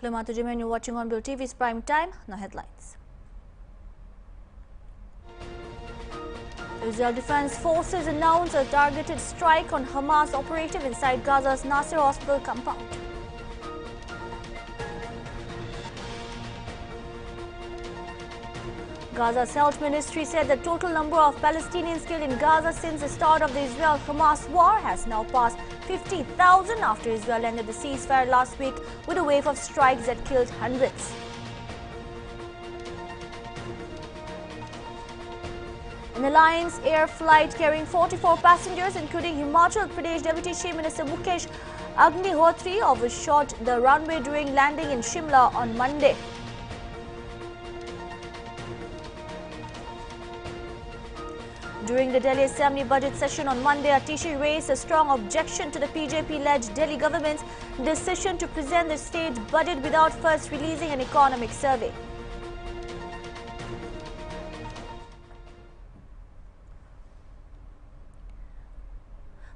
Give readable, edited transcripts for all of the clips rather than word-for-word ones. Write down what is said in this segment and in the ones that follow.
Hello, Matujime, and you're watching Hornbilltv's Prime Time. Now headlines. The Israel Defense Forces announced a targeted strike on Hamas operative inside Gaza's Nasser hospital compound. Gaza's health ministry said the total number of Palestinians killed in Gaza since the start of the Israel-Hamas war has now passed 50,000 after Israel ended the ceasefire last week with a wave of strikes that killed hundreds. An Alliance air flight carrying 44 passengers, including Himachal Pradesh Deputy Chief Minister Mukesh Agnihotri, overshot the runway during landing in Shimla on Monday. During the Delhi Assembly budget session on Monday, Atishi raised a strong objection to the BJP-led Delhi government's decision to present the state budget without first releasing an economic survey.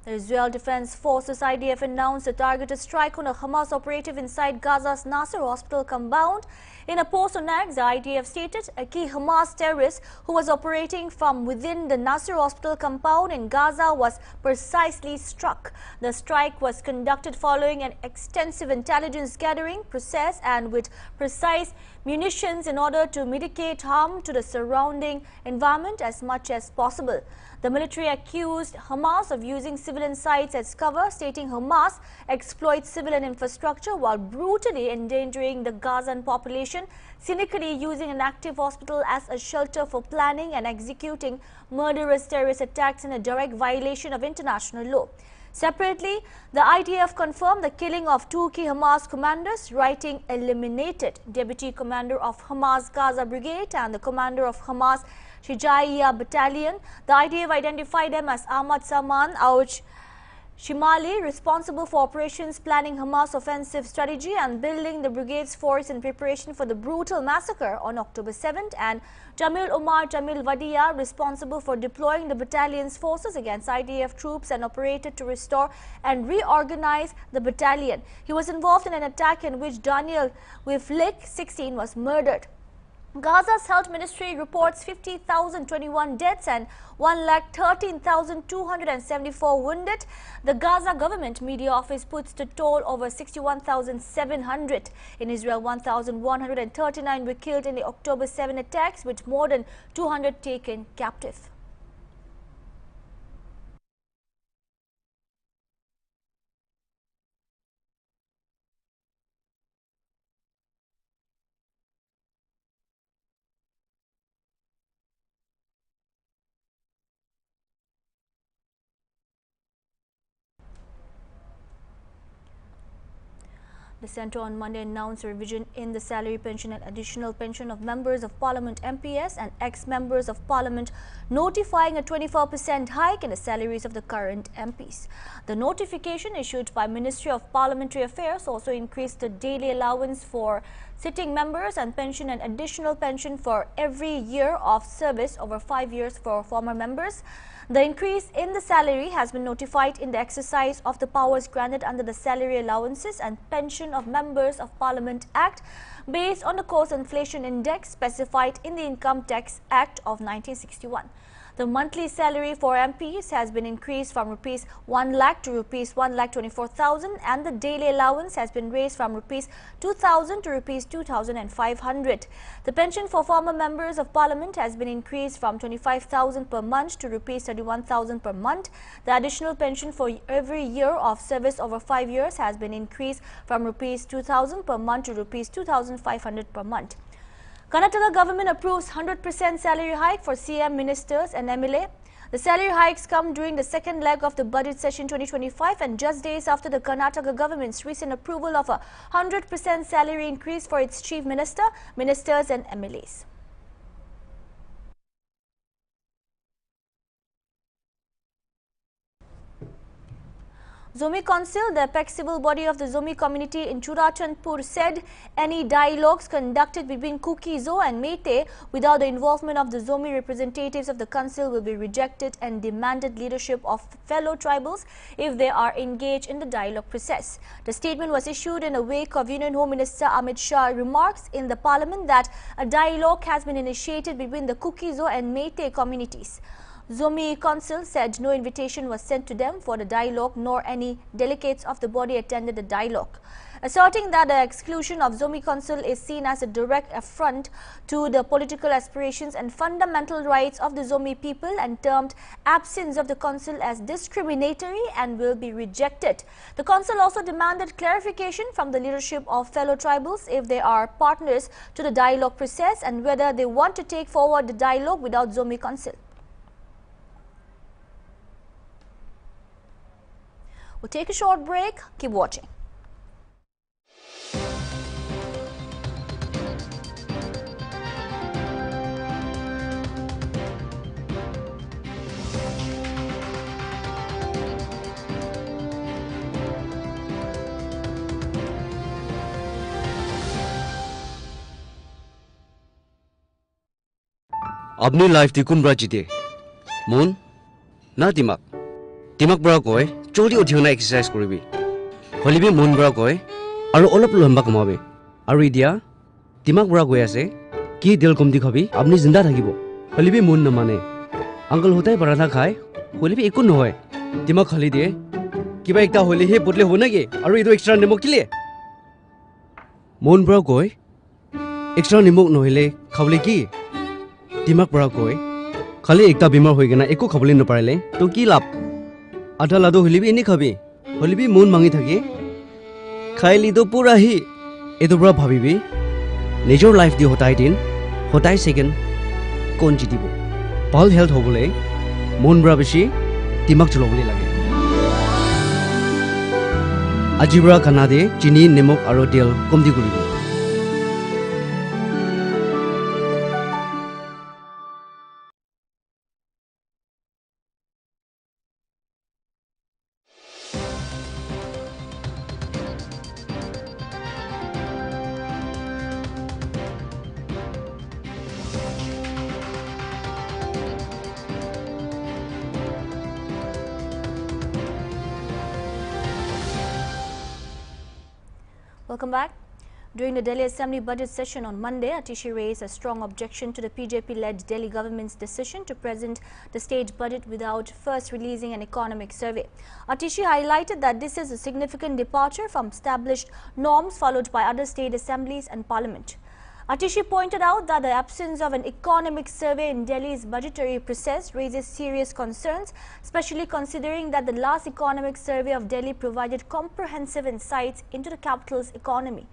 The Israel Defense Forces IDF announced a targeted strike on a Hamas operative inside Gaza's Nasser hospital compound. In a post on X, the IDF stated a key Hamas terrorist who was operating from within the Nasser hospital compound in Gaza was precisely struck. The strike was conducted following an extensive intelligence gathering process and with precise munitions in order to mitigate harm to the surrounding environment as much as possible. The military accused Hamas of using civilian sites as cover, stating Hamas exploits civilian infrastructure while brutally endangering the Gazan population, cynically using an active hospital as a shelter for planning and executing murderous terrorist attacks in a direct violation of international law. Separately, the IDF confirmed the killing of two key Hamas commanders, writing eliminated Deputy Commander of Hamas Gaza Brigade and the Commander of Hamas Shijaiya Battalion. The IDF identified them as Ahmad Saman Auch Shimali, responsible for operations planning Hamas offensive strategy and building the brigade's force in preparation for the brutal massacre on October 7th, and Jamil Omar Jamil Wadia, responsible for deploying the battalion's forces against IDF troops and operated to restore and reorganize the battalion. He was involved in an attack in which Daniel Wiflik, 16, was murdered. Gaza's health ministry reports 50,021 deaths and 1,13,274 wounded. The Gaza government media office puts the toll over 61,700. In Israel, 1,139 were killed in the October 7 attacks, with more than 200 taken captive. The centre on Monday announced a revision in the salary pension and additional pension of members of Parliament MPs and ex-members of Parliament, notifying a 24% hike in the salaries of the current MPs. The notification issued by Ministry of Parliamentary Affairs also increased the daily allowance for sitting members and pension and additional pension for every year of service over 5 years for former members. The increase in the salary has been notified in the exercise of the powers granted under the Salary Allowances and Pension of Members of Parliament Act based on the Cost Inflation Index specified in the Income Tax Act of 1961. The monthly salary for MPs has been increased from rupees 1 lakh to rupees 1,24,000, and the daily allowance has been raised from rupees 2,000 to rupees 2,500. The pension for former members of Parliament has been increased from 25,000 per month to rupees 31,000 per month. The additional pension for every year of service over 5 years has been increased from rupees 2,000 per month to rupees 2,500 per month. Karnataka government approves 100% salary hike for CM ministers and MLA. The salary hikes come during the second leg of the budget session 2025 and just days after the Karnataka government's recent approval of a 100% salary increase for its chief minister, ministers and MLAs. Zomi Council, the apex civil body of the Zomi community in Churachandpur, said any dialogues conducted between Kuki-Zo and Meitei without the involvement of the Zomi representatives of the council will be rejected and demanded leadership of fellow tribals if they are engaged in the dialogue process. The statement was issued in the wake of Union Home Minister Amit Shah's remarks in the parliament that a dialogue has been initiated between the Kuki-Zo and Meitei communities. Zomi Council said no invitation was sent to them for the dialogue, nor any delegates of the body attended the dialogue, asserting that the exclusion of Zomi Council is seen as a direct affront to the political aspirations and fundamental rights of the Zomi people, and termed absence of the council as discriminatory and will be rejected. The council also demanded clarification from the leadership of fellow tribals if they are partners to the dialogue process and whether they want to take forward the dialogue without Zomi Council. We'll take a short break. Keep watching. अपनी life ती कुन ब्राजिते मोन ना दिमाग बरा कोय चोरी उठियोना exercise करिबी हलिबे मोन बरा कोय आरो अलप लंबा कमाबे आरो इदिया दिमाग बरा कोय आसे कि दिल कम दिखाबी अपनी जिंदा থাকিব हलिबे मोन न माने अंकल होताय पराठा खाय हलिबे एको नहय दिमाग खाली दे किबा एकटा होले हे बदले हो नागे आरो इदो एक्स्ट्रा निमक किले मोन बरा कोय एक्स्ट्रा निमक नहले खावले की दिमाग बरा कोय खाली एकटा बीमार होय गेना एको खाबले न पारले तो की लाभ आधा लादो हलिबी एने खाबी हलिबी मोन मांगी थाके खाइली तो पूरा ही एदो बरा भाबिबी निजर लाइफ दि हताय दिन हताय सेकेंड कोन जितिबो ভাল हेल्थ होबले मोन बरा बेसी दिमाग चलबले लागे आजिबरा खाना दे चिनी निमक आरो तेल कम दि करिबो Welcome back. During the Delhi Assembly budget session on Monday, Atishi raised a strong objection to the BJP-led Delhi government's decision to present the state budget without first releasing an economic survey. Atishi highlighted that this is a significant departure from established norms followed by other state assemblies and parliament. Atishi pointed out that the absence of an economic survey in Delhi's budgetary process raises serious concerns, especially considering that the last economic survey of Delhi provided comprehensive insights into the capital's economy.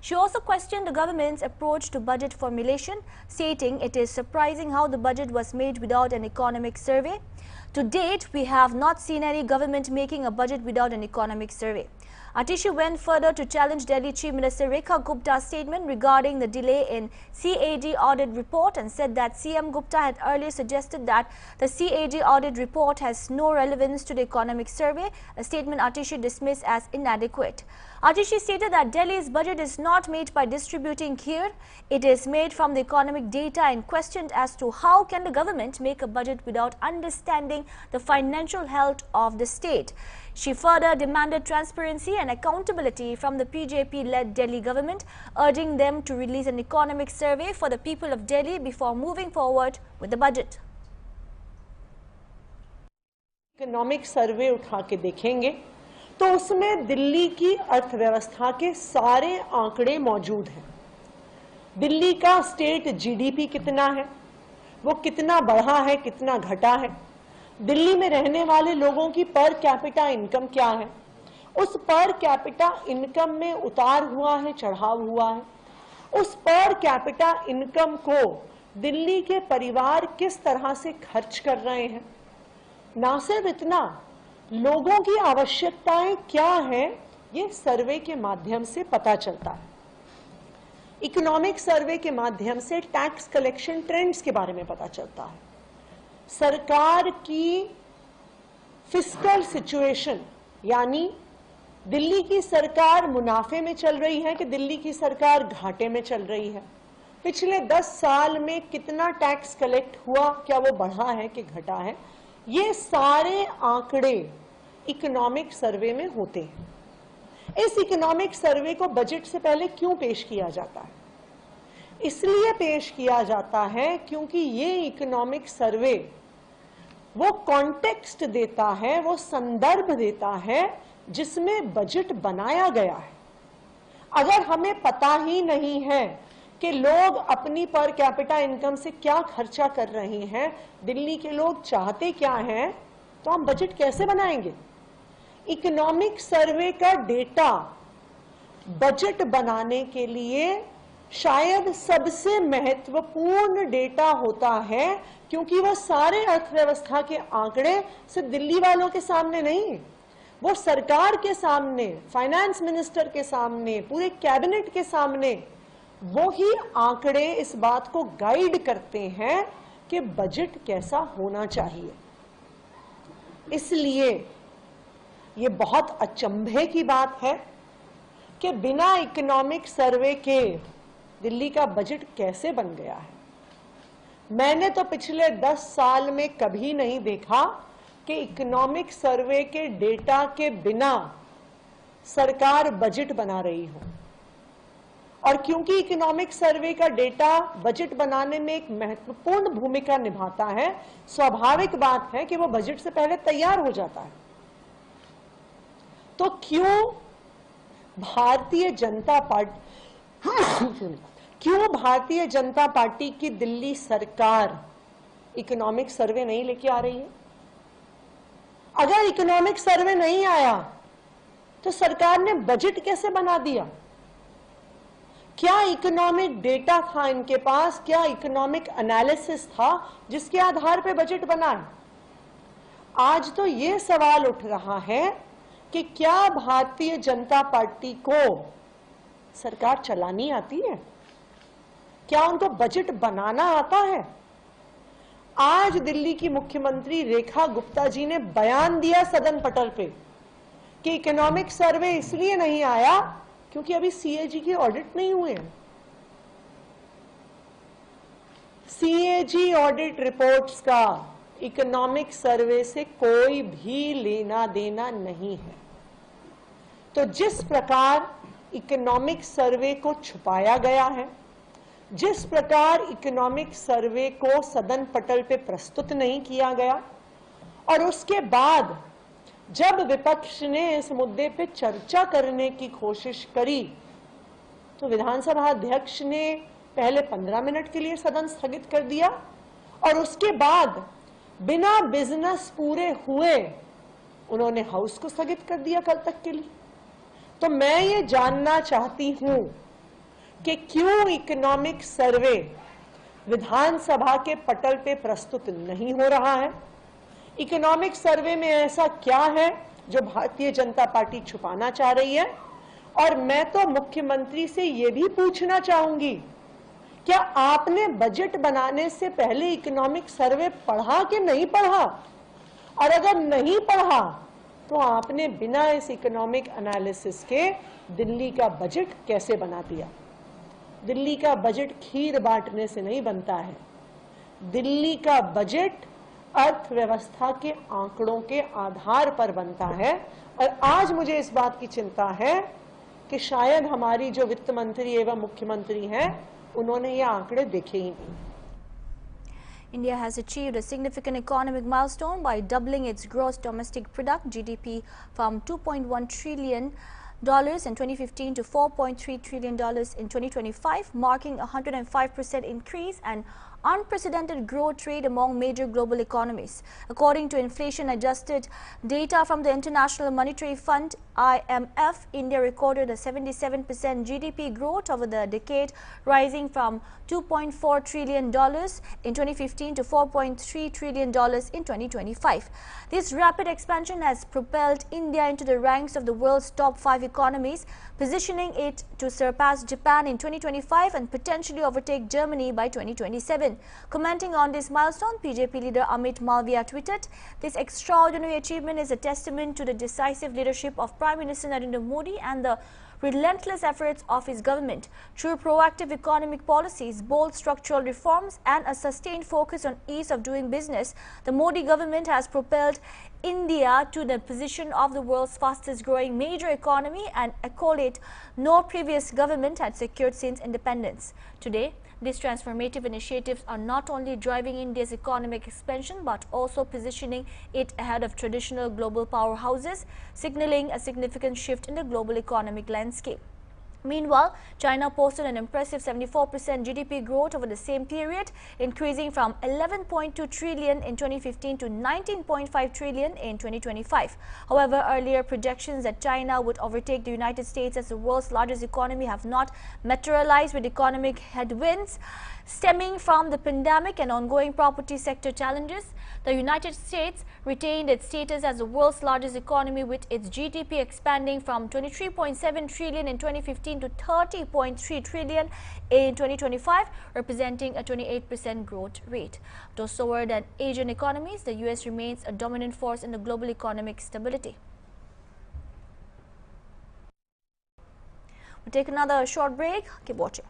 She also questioned the government's approach to budget formulation, stating it is surprising how the budget was made without an economic survey. To date, we have not seen any government making a budget without an economic survey. Atishi went further to challenge Delhi Chief Minister Rekha Gupta's statement regarding the delay in CAG audit report and said that CM Gupta had earlier suggested that the CAG audit report has no relevance to the economic survey, a statement Atishi dismissed as inadequate. Atishi stated that Delhi's budget is not made by distributing kheer, it is made from the economic data, and questioned as to how can the government make a budget without understanding the financial health of the state. She further demanded transparency and accountability from the BJP-led Delhi government, urging them to release an economic survey for the people of Delhi before moving forward with the budget. Economic survey उठा के देखेंगे तो उसमें दिल्ली की अर्थव्यवस्था के सारे आंकड़े मौजूद हैं। दिल्ली का स्टेट जीडीपी कितना है, वो कितना बढ़ा है, कितना घटा है, दिल्ली में रहने वाले लोगों की पर कैपिटा इनकम क्या है, उस पर कैपिटा इनकम में उतार हुआ है, चढ़ाव हुआ है, उस पर कैपिटा इनकम को दिल्ली के परिवार किस तरह से खर्च कर रहे हैं, ना सिर्फ इतना, लोगों की आवश्यकताएं क्या हैं, ये सर्वे के माध्यम से पता चलता है। इकोनॉमिक सर्वे के माध्यम से टैक्स कलेक्शन ट्रेंड्स के बारे में पता चलता है। सरकार की फिस्कल सिचुएशन यानी दिल्ली की सरकार मुनाफे में चल रही है कि दिल्ली की सरकार घाटे में चल रही है, पिछले 10 साल में कितना टैक्स कलेक्ट हुआ, क्या वो बढ़ा है कि घटा है, ये सारे आंकड़े इकोनॉमिक सर्वे में होते हैं। इस इकोनॉमिक सर्वे को बजट से पहले क्यों पेश किया जाता है? इसलिए पेश किया जाता है क्योंकि ये इकोनॉमिक सर्वे वो कॉन्टेक्स्ट देता है, वो संदर्भ देता है जिसमें बजट बनाया गया है। अगर हमें पता ही नहीं है कि लोग अपनी पर कैपिटा इनकम से क्या खर्चा कर रहे हैं, दिल्ली के लोग चाहते क्या हैं, तो हम बजट कैसे बनाएंगे? इकोनॉमिक सर्वे का डेटा बजट बनाने के लिए शायद सबसे महत्वपूर्ण डेटा होता है, क्योंकि वो सारे अर्थव्यवस्था के आंकड़े सिर्फ दिल्ली वालों के सामने नहीं, वो सरकार के सामने, फाइनेंस मिनिस्टर के सामने, पूरे कैबिनेट के सामने वो ही आंकड़े इस बात को गाइड करते हैं कि बजट कैसा होना चाहिए। इसलिए ये बहुत अचंभे की बात है कि बिना इकोनॉमिक सर्वे के दिल्ली का बजट कैसे बन गया है। मैंने तो पिछले 10 साल में कभी नहीं देखा कि इकोनॉमिक सर्वे के डेटा के बिना सरकार बजट बना रही हो। और क्योंकि इकोनॉमिक सर्वे का डेटा बजट बनाने में एक महत्वपूर्ण भूमिका निभाता है, स्वाभाविक बात है कि वो बजट से पहले तैयार हो जाता है। तो क्यों भारतीय जनता पार्टी की दिल्ली सरकार इकोनॉमिक सर्वे नहीं लेके आ रही है? अगर इकोनॉमिक सर्वे नहीं आया तो सरकार ने बजट कैसे बना दिया? क्या इकोनॉमिक डेटा था इनके पास? क्या इकोनॉमिक एनालिसिस था जिसके आधार पे बजट बना है? आज तो ये सवाल उठ रहा है कि क्या भारतीय जनता पार्टी को सरकार चलानी आती है? क्या उनको बजट बनाना आता है? आज दिल्ली की मुख्यमंत्री रेखा गुप्ता जी ने बयान दिया सदन पटल पे कि इकोनॉमिक सर्वे इसलिए नहीं आया क्योंकि अभी सीएजी के ऑडिट नहीं हुए हैं। सीएजी ऑडिट रिपोर्ट्स का इकोनॉमिक सर्वे से कोई भी लेना देना नहीं है। तो जिस प्रकार इकोनॉमिक सर्वे को छुपाया गया है, जिस प्रकार इकोनॉमिक सर्वे को सदन पटल पे प्रस्तुत नहीं किया गया, और उसके बाद जब विपक्ष ने इस मुद्दे पे चर्चा करने की कोशिश करी तो विधानसभा अध्यक्ष ने पहले 15 मिनट के लिए सदन स्थगित कर दिया और उसके बाद बिना बिजनेस पूरे हुए उन्होंने हाउस को स्थगित कर दिया कल तक के लिए। तो मैं ये जानना चाहती हूं कि क्यों इकोनॉमिक सर्वे विधानसभा के पटल पे प्रस्तुत नहीं हो रहा है। इकोनॉमिक सर्वे में ऐसा क्या है जो भारतीय जनता पार्टी छुपाना चाह रही है? और मैं तो मुख्यमंत्री से यह भी पूछना चाहूंगी, क्या आपने बजट बनाने से पहले इकोनॉमिक सर्वे पढ़ा कि नहीं पढ़ा? और अगर नहीं पढ़ा तो आपने बिना इस इकोनॉमिक एनालिसिस के दिल्ली का बजट कैसे बना दिया? दिल्ली का बजट खीर बांटने से नहीं बनता है। दिल्ली का बजट अर्थव्यवस्था के आंकड़ों के आधार पर बनता है। और आज मुझे इस बात की चिंता है कि शायद हमारी जो वित्त मंत्री एवं मुख्यमंत्री हैं, उन्होंने ये आंकड़े देखे ही नहीं। India has achieved a significant economic milestone by doubling its gross domestic product (GDP) from $2.1 trillion in 2015 to $4.3 trillion in 2025, marking a 105% increase and unprecedented growth rate among major global economies. According to inflation-adjusted data from the International Monetary Fund (IMF), India recorded a 77% GDP growth over the decade, rising from $2.4 trillion in 2015 to $4.3 trillion in 2025. This rapid expansion has propelled India into the ranks of the world's top 5 economies, positioning it to surpass Japan in 2025 and potentially overtake Germany by 2027. win. Commenting on this milestone, BJP leader Amit Malviya tweeted, "This extraordinary achievement is a testament to the decisive leadership of Prime Minister Narendra Modi and the relentless efforts of his government. Through proactive economic policies, bold structural reforms and a sustained focus on ease of doing business, the Modi government has propelled India to the position of the world's fastest growing major economy, an accolade no previous government had secured since independence." Today, these transformative initiatives are not only driving India's economic expansion but also positioning it ahead of traditional global powerhouses, signaling a significant shift in the global economic landscape. Meanwhile, China posted an impressive 74% GDP growth over the same period, increasing from 11.2 trillion in 2015 to 19.5 trillion in 2025. However, earlier projections that China would overtake the United States as the world's largest economy have not materialized, with economic headwinds stemming from the pandemic and ongoing property sector challenges. The United States retained its status as the world's largest economy, with its GDP expanding from 23.7 trillion in 2015 to 30.3 trillion in 2025, representing a 28% growth rate. Though slower than Asian economies, the US remains a dominant force in the global economic stability. We'll take another short break. Keep watching.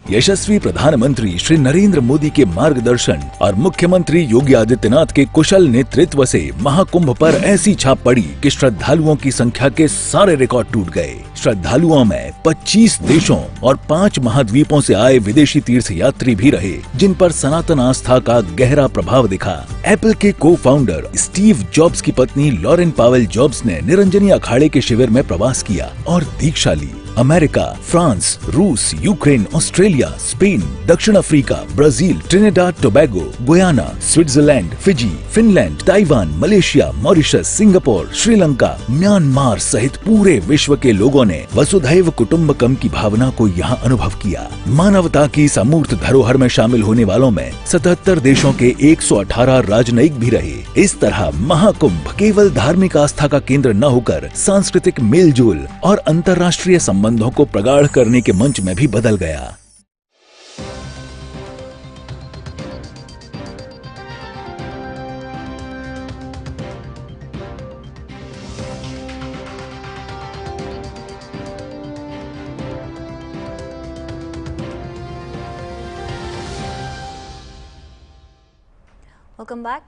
यशस्वी प्रधानमंत्री श्री नरेंद्र मोदी के मार्गदर्शन और मुख्यमंत्री योगी आदित्यनाथ के कुशल नेतृत्व से महाकुंभ पर ऐसी छाप पड़ी कि श्रद्धालुओं की संख्या के सारे रिकॉर्ड टूट गए। श्रद्धालुओं में 25 देशों और 5 महाद्वीपों से आए विदेशी तीर्थ यात्री भी रहे, जिन पर सनातन आस्था का गहरा प्रभाव दिखा। एप्पल के को फाउंडर स्टीव जॉब्स की पत्नी लॉरेन पावेल जॉब्स ने निरंजनी अखाड़े के शिविर में प्रवास किया और दीक्षा ली। अमेरिका, फ्रांस, रूस, यूक्रेन, ऑस्ट्रेलिया, स्पेन, दक्षिण Africa, Brazil, Trinidad Tobago, Guyana, Switzerland, Fiji, Finland, Taiwan, Malaysia, Mauritius, Singapore, Sri Lanka, Myanmar सहित पूरे विश्व के लोगों ने वसुधैव कुटुंबकम की भावना को यहाँ अनुभव किया। मानवता की समूर्त धरोहर में शामिल होने वालों में 77 देशों के 118 राजनयिक भी रहे। इस तरह महाकुंभ केवल धार्मिक आस्था का केंद्र न होकर सांस्कृतिक मेलजोल और अंतर्राष्ट्रीय संबंधों को प्रगाढ़ करने के मंच में भी बदल गया। Welcome back.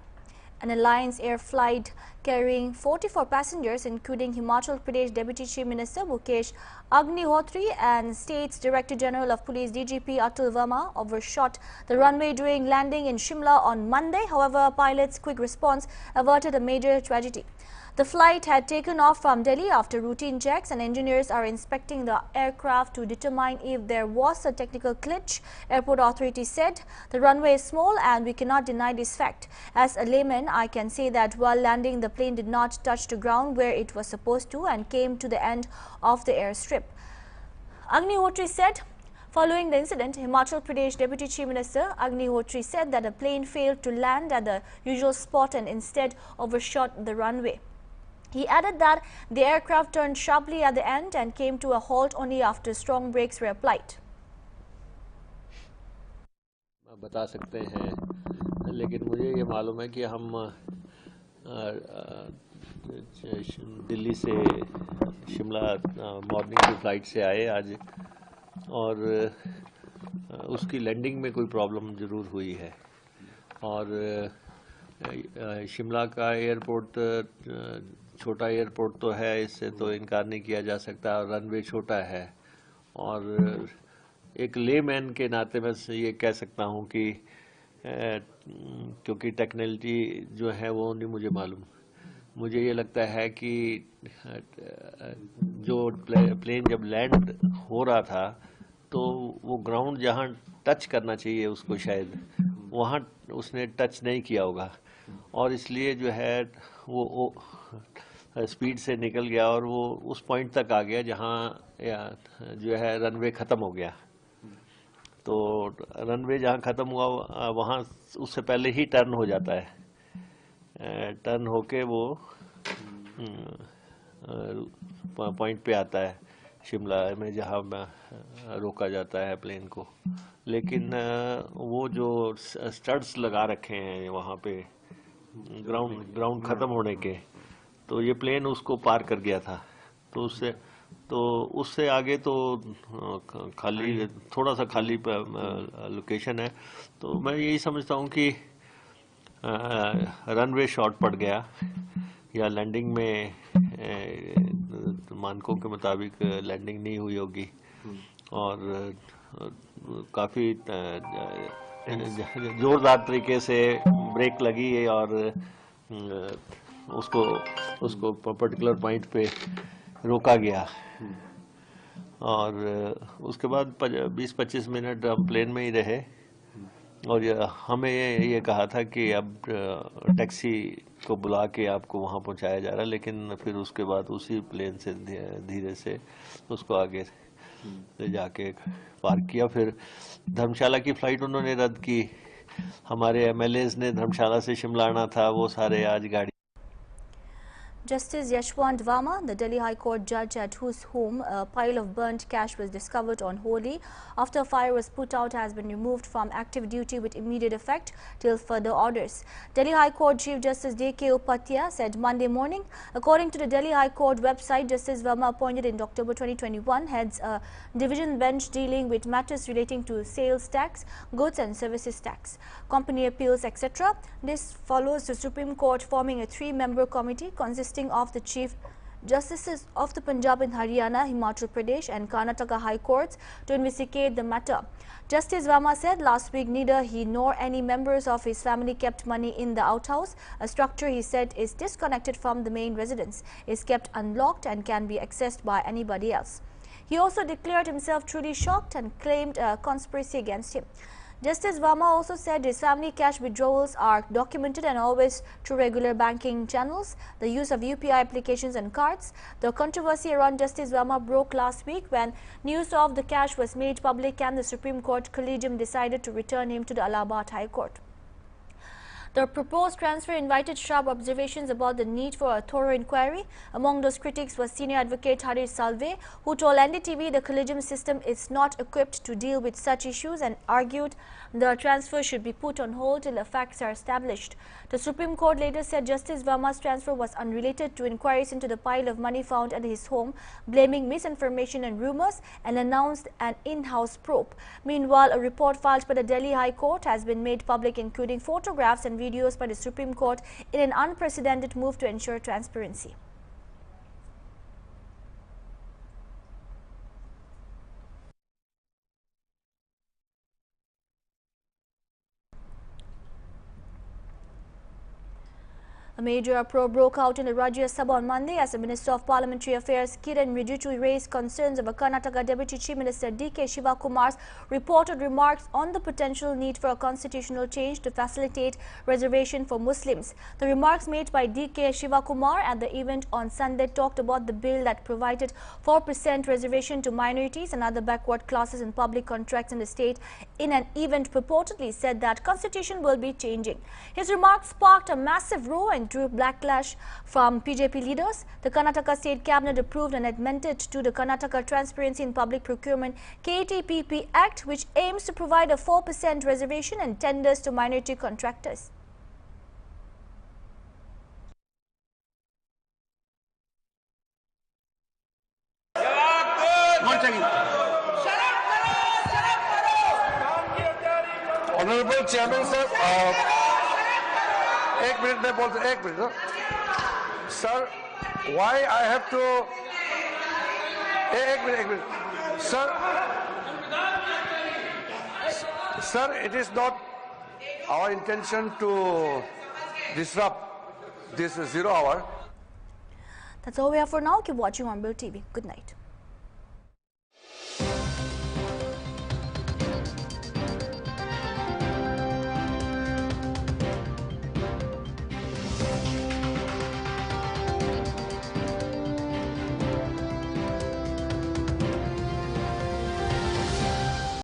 An Alliance Air flight carrying 44 passengers, including Himachal Pradesh Deputy Chief Minister Mukesh Agnihotri and State's Director General of Police DGP Atul Verma, overshot the runway during landing in Shimla on Monday. However, a pilot's quick response averted a major tragedy. The flight had taken off from Delhi after routine checks, and engineers are inspecting the aircraft to determine if there was a technical glitch. Airport authorities said the runway is small and we cannot deny this fact. As a layman, I can say that while landing, the plane did not touch the ground where it was supposed to and came to the end of the airstrip. Agnihotri said. Following the incident, Himachal Pradesh Deputy Chief Minister Agnihotri said that the plane failed to land at the usual spot and instead overshot the runway. He added that the aircraft turned sharply at the end and came to a halt only after strong brakes were applied. बता सकते हैं, लेकिन मुझे ये मालूम है कि हम दिल्ली से शिमला मॉर्निंग की फ़्लाइट से आए आज, और उसकी लैंडिंग में कोई प्रॉब्लम ज़रूर हुई है। और शिमला का एयरपोर्ट छोटा एयरपोर्ट तो है, इससे तो इनकार नहीं किया जा सकता, और रनवे छोटा है। और एक लेमैन के नाते मैं ये कह सकता हूँ कि क्योंकि टेक्नोलॉजी जो है वो नहीं मुझे मालूम, मुझे ये लगता है कि जो प्लेन जब लैंड हो रहा था तो वो ग्राउंड जहाँ टच करना चाहिए उसको शायद वहाँ उसने टच नहीं किया होगा, और इसलिए जो है वो स्पीड से निकल गया और वो उस पॉइंट तक आ गया जहाँ जो है रनवे ख़त्म हो गया। तो रनवे जहाँ ख़त्म हुआ वहाँ उससे पहले ही टर्न हो जाता है, टर्न होके वो पॉइंट पे आता है शिमला में जहाँ रोका जाता है प्लेन को। लेकिन वो जो स्टड्स लगा रखे हैं वहाँ पे ग्राउंड ख़त्म होने के, तो ये प्लेन उसको पार कर गया था। तो उससे आगे तो खाली, थोड़ा सा खाली लोकेशन है। तो मैं यही समझता हूँ कि रनवे शॉर्ट पड़ गया या लैंडिंग में मानकों के मुताबिक लैंडिंग नहीं हुई होगी और काफ़ी ज़ोरदार तरीके से ब्रेक लगी है और उसको पर्टिकुलर पॉइंट पे रोका गया। और उसके बाद 20-25 मिनट हम प्लेन में ही रहे और हमें ये कहा था कि अब टैक्सी को बुला के आपको वहाँ पहुँचाया जा रहा है, लेकिन फिर उसके बाद उसी प्लेन से धीरे से उसको आगे ले जाके पार्क किया। फिर धर्मशाला की फ़्लाइट उन्होंने रद्द की। हमारे MLAs ने धर्मशाला से शिमला आना था, वो सारे आज गाड़ी। Justice Yashwant Verma, the Delhi High Court judge at whose home a pile of burnt cash was discovered on Holi after a fire was put out, has been removed from active duty with immediate effect till further orders. Delhi High Court Chief Justice D.K. Upadhyay said Monday morning. According to the Delhi High Court website, Justice Verma, appointed in October 2021, heads a division bench dealing with matters relating to sales tax, goods and services tax, company appeals, etc. This follows the Supreme Court forming a 3-member committee consisting of the Chief Justices of the Punjab and Haryana, Himachal Pradesh and Karnataka High Courts to investigate the matter. Justice Verma said last week neither he nor any members of his family kept money in the outhouse. A structure he said is disconnected from the main residence, is kept unlocked and can be accessed by anybody else. He also declared himself truly shocked and claimed a conspiracy against him. Justice Verma also said his family cash withdrawals are documented and always through regular banking channels, the use of UPI applications and cards. The controversy around Justice Verma broke last week when news of the cash was made public and the Supreme Court Collegium decided to return him to the Allahabad High Court. The proposed transfer invited sharp observations about the need for a thorough inquiry. Among those critics was senior advocate Haris Salve, who told NDTV the collegium system is not equipped to deal with such issues and argued the transfer should be put on hold till the facts are established. The Supreme Court later said Justice Verma's transfer was unrelated to inquiries into the pile of money found at his home, blaming misinformation and rumors, and announced an in-house probe. Meanwhile, a report filed by the Delhi High Court has been made public, including photographs and videos by the Supreme Court in an unprecedented move to ensure transparency. A major uproar broke out in the Rajya Sabha on Monday as the Minister of Parliamentary Affairs Kiran Rijiju raised concerns over Karnataka Deputy Chief Minister D.K. Shivakumar's reported remarks on the potential need for a constitutional change to facilitate reservation for Muslims. The remarks made by D.K. Shivakumar at the event on Sunday talked about the bill that provided 4% reservation to minorities and other backward classes in public contracts in the state. In an event purportedly said that constitution will be changing. His remarks sparked a massive roar and drew backlash from BJP leaders. The Karnataka State Cabinet approved an amendment to the Karnataka Transparency in Public Procurement KTPP Act, which aims to provide a 4% reservation and tenders to minority contractors. Honorable Chairman sir, एक minute में बोलते, एक minute sir, why I have to, एक minute sir, it is not our intention to disrupt this 0 hour. That's all we have for now. Keep watching Hornbilltv. Good night.